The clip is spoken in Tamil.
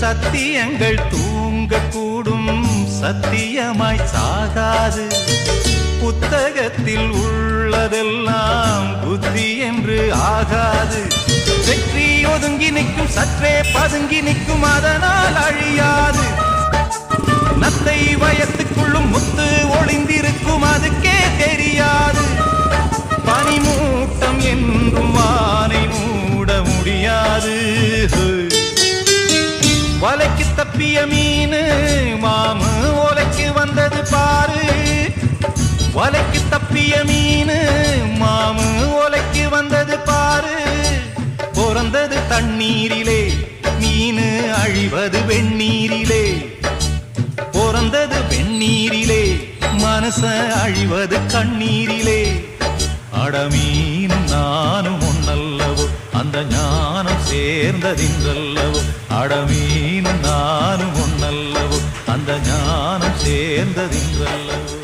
சத்தியங்கள் தூங்கக்கூடும், சத்தியமாய் சாகாது. புத்தகத்தில் உள்ளதெல்லாம் புத்தி என்று ஆகாது. வெற்றி ஒதுங்கி நிற்கும், சற்றே பதுங்கி நிற்கும், அதனால் அழியாது. நத்தை வயத்துக்குள்ளும் முத்து ஒளிந்திருக்கும், அதுக்கே தெரியாது. பனிமூட்டம் என்றும் வானை மூட முடியாது. வலைக்கு தப்பிய மீனு மாமு ஓலைக்கு வந்தது பாரு. வலைக்கு தப்பிய மீனு மாமு ஓலைக்கு வந்தது பாரு. பிறந்தது தண்ணீரிலே, மீனு அழிவது வெந்நீரிலே. பிறந்தது வெந்நீரிலே, மனச அழிவது கண்ணீரிலே. அடமீனும் நானும் ஒன்னல்லவோ, அந்த ஞானம் சேர்ந்ததின்றல்லவோ. அடமீனும் நானும் ஒன்னல்லவோ, அந்த ஞானம் சேர்ந்ததின்றல்லவோ.